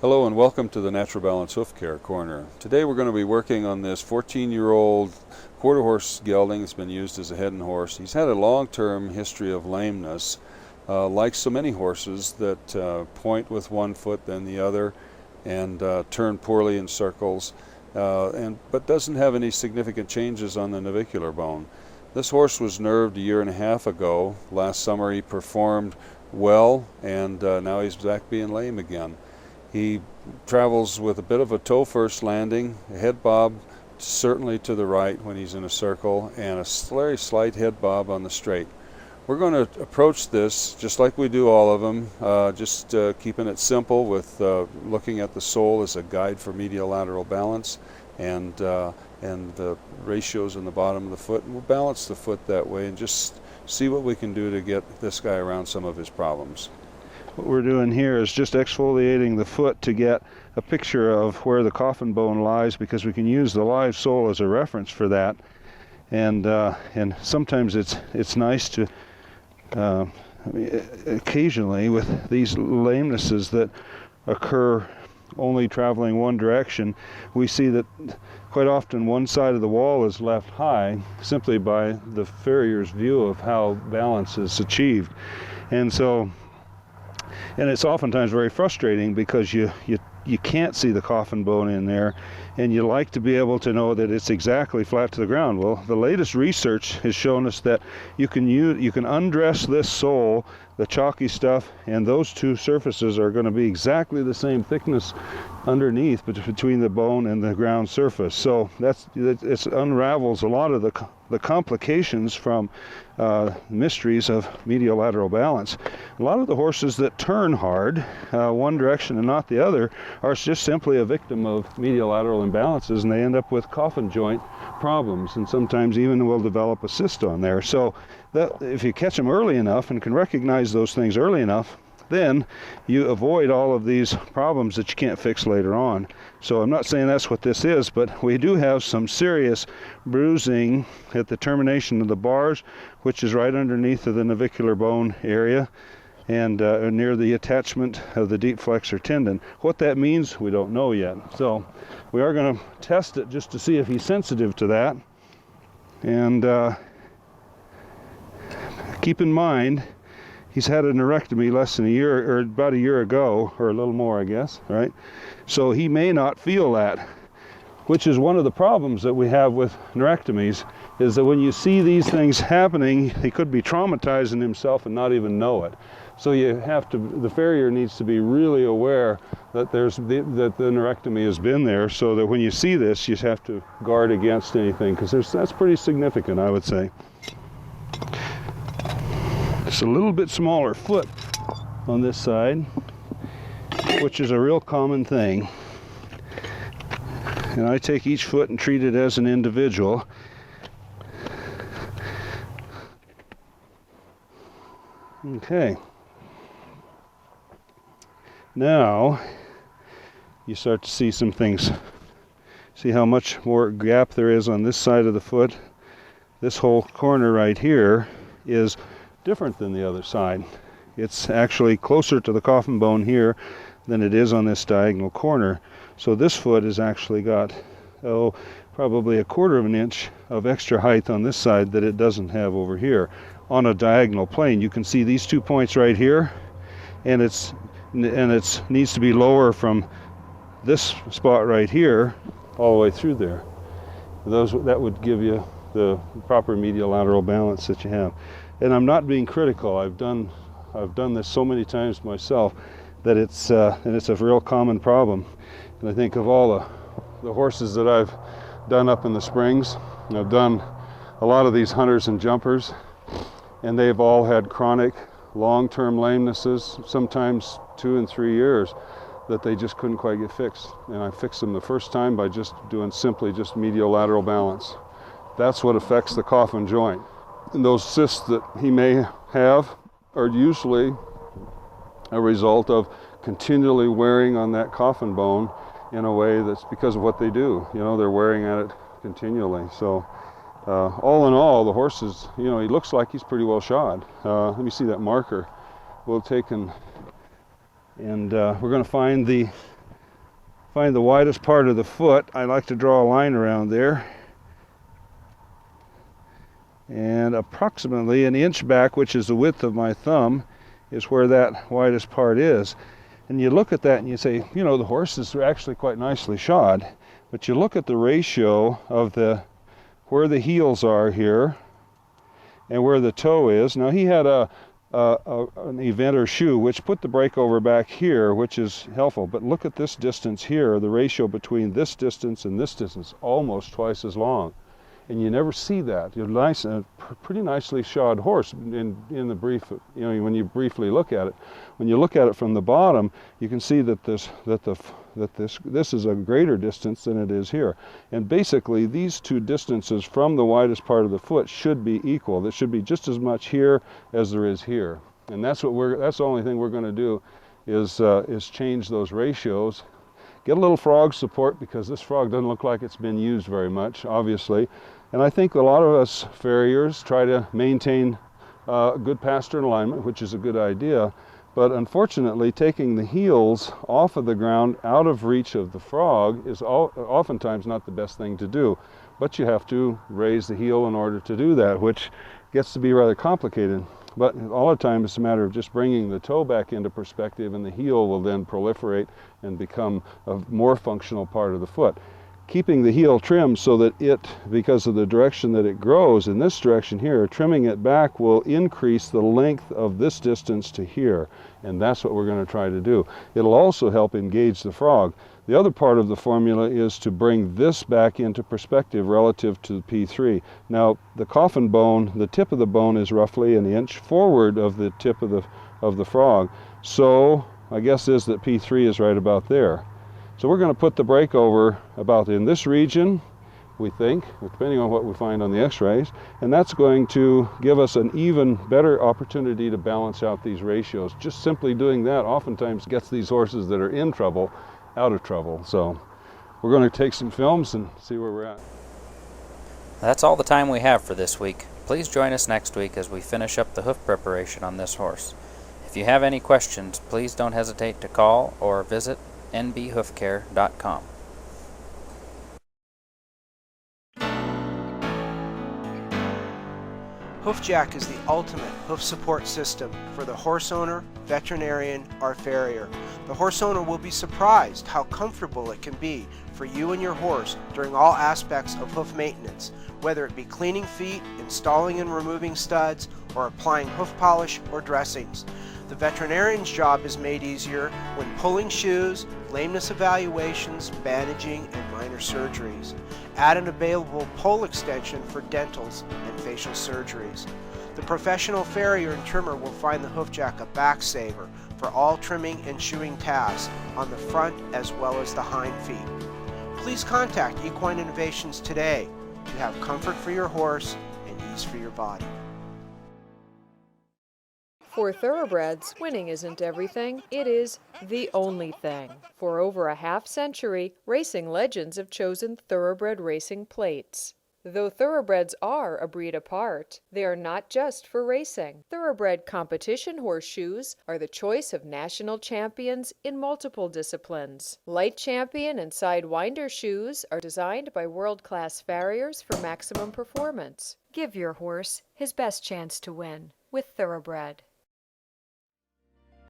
Hello and welcome to the Natural Balance Hoof Care Corner. Today we're going to be working on this 14-year-old quarter horse gelding that's been used as a head and horse. He's had a long-term history of lameness, like so many horses that point with one foot then the other and turn poorly in circles, but doesn't have any significant changes on the navicular bone. This horse was nerved a year and a half ago. Last summer he performed well, and now he's back being lame again. He travels with a bit of a toe-first landing, a head bob certainly to the right when he's in a circle, and a very slight head bob on the straight. We're going to approach this just like we do all of them, keeping it simple with looking at the sole as a guide for medial lateral balance and the ratios in the bottom of the foot. And we'll balance the foot that way and just see what we can do to get this guy around some of his problems. What we're doing here is just exfoliating the foot to get a picture of where the coffin bone lies, because we can use the live sole as a reference for that. And sometimes it's nice to occasionally with these lamenesses that occur only traveling one direction, we see that quite often one side of the wall is left high simply by the farrier's view of how balance is achieved. And it's oftentimes very frustrating because you can't see the coffin bone in there, and you like to be able to know that it's exactly flat to the ground. Well, the latest research has shown us that you can undress this sole, the chalky stuff, and those two surfaces are going to be exactly the same thickness underneath between the bone and the ground surface. So it unravels a lot of the complications from mysteries of medial lateral balance. A lot of the horses that turn hard one direction and not the other are just simply a victim of medial lateral imbalances, and they end up with coffin joint problems, and sometimes even will develop a cyst on there. So that if you catch them early enough and can recognize those things early enough, then you avoid all of these problems that you can't fix later on. So I'm not saying that's what this is, but we do have some serious bruising at the termination of the bars, which is right underneath of the navicular bone area and near the attachment of the deep flexor tendon. What that means, we don't know yet. So we are going to test it just to see if he's sensitive to that. And keep in mind, he's had a neurectomy less than a year, or about a year ago, or a little more, I guess, right? So he may not feel that, which is one of the problems that we have with neurectomies, is that when you see these things happening, he could be traumatizing himself and not even know it. So the farrier needs to be really aware that that the neurectomy has been there, so that when you see this, you have to guard against anything, because that's pretty significant, I would say. It's a little bit smaller foot on this side, which is a real common thing. And I take each foot and treat it as an individual. Okay. Now you start to see some things. See how much more gap there is on this side of the foot. This whole corner right here is different than the other side. It's actually closer to the coffin bone here than it is on this diagonal corner. So this foot has actually got probably a quarter of an inch of extra height on this side that it doesn't have over here on a diagonal plane. You can see these 2 points right here, and it needs to be lower from this spot right here all the way through there. That would give you the proper medial lateral balance that you have. And I'm not being critical. I've done this so many times myself that it's a real common problem. And I think of all the horses that I've done up in the Springs, and I've done a lot of these hunters and jumpers, and they've all had chronic long-term lamenesses, sometimes 2 and 3 years, that they just couldn't quite get fixed. And I fixed them the first time by just doing simply just medial lateral balance. That's what affects the coffin joint. And those cysts that he may have are usually a result of continually wearing on that coffin bone in a way that's because of what they do. They're wearing at it continually. So all in all, the horse is, he looks like he's pretty well shod. Let me see that marker. We'll take and we're going to find the find the widest part of the foot. I like to draw a line around there. And approximately an inch back, which is the width of my thumb, is where that widest part is. And you look at that and you say, you know, the horses are actually quite nicely shod. But you look at the ratio of where the heels are here and where the toe is. Now he had an eventer shoe which put the breakover back here, which is helpful. But look at this distance here, the ratio between this distance and this distance, almost twice as long. And you never see that. You're nice, pretty nicely shod horse in the brief, you know, when you briefly look at it. When you look at it from the bottom, you can see that this is a greater distance than it is here. And basically, these two distances from the widest part of the foot should be equal. There should be just as much here as there is here. And that's the only thing we're going to do is change those ratios. Get a little frog support, because this frog doesn't look like it's been used very much, obviously. And I think a lot of us farriers try to maintain good pastern alignment, which is a good idea. But unfortunately, taking the heels off of the ground, out of reach of the frog, is oftentimes not the best thing to do. But you have to raise the heel in order to do that, which gets to be rather complicated. But all the time it's a matter of just bringing the toe back into perspective, and the heel will then proliferate and become a more functional part of the foot. Keeping the heel trimmed so that it, because of the direction that it grows in this direction here, trimming it back will increase the length of this distance to here. And that's what we're going to try to do. It'll also help engage the frog. The other part of the formula is to bring this back into perspective relative to the P3. Now, the coffin bone, the tip of the bone is roughly an inch forward of the tip of the frog. So my guess is that P3 is right about there. So we're going to put the breakover about in this region, we think, depending on what we find on the x-rays, and that's going to give us an even better opportunity to balance out these ratios. Just simply doing that oftentimes gets these horses that are in trouble out of trouble. So we're going to take some films and see where we're at. That's all the time we have for this week. Please join us next week as we finish up the hoof preparation on this horse. If you have any questions, please don't hesitate to call or visit nbhoofcare.com. HoofJack is the ultimate hoof support system for the horse owner, veterinarian, or farrier. The horse owner will be surprised how comfortable it can be for you and your horse during all aspects of hoof maintenance, whether it be cleaning feet, installing and removing studs, or applying hoof polish or dressings. The veterinarian's job is made easier when pulling shoes, lameness evaluations, bandaging, and minor surgeries. Add an available pole extension for dentals and facial surgeries. The professional farrier and trimmer will find the HoofJack a back saver for all trimming and shoeing tasks on the front as well as the hind feet. Please contact Equine Innovations today to have comfort for your horse and ease for your body. For thoroughbreds, winning isn't everything, it is the only thing. For over a half-century, racing legends have chosen thoroughbred racing plates. Though thoroughbreds are a breed apart, they are not just for racing. Thoroughbred competition horseshoes are the choice of national champions in multiple disciplines. Light champion and sidewinder shoes are designed by world-class farriers for maximum performance. Give your horse his best chance to win with Thoroughbred.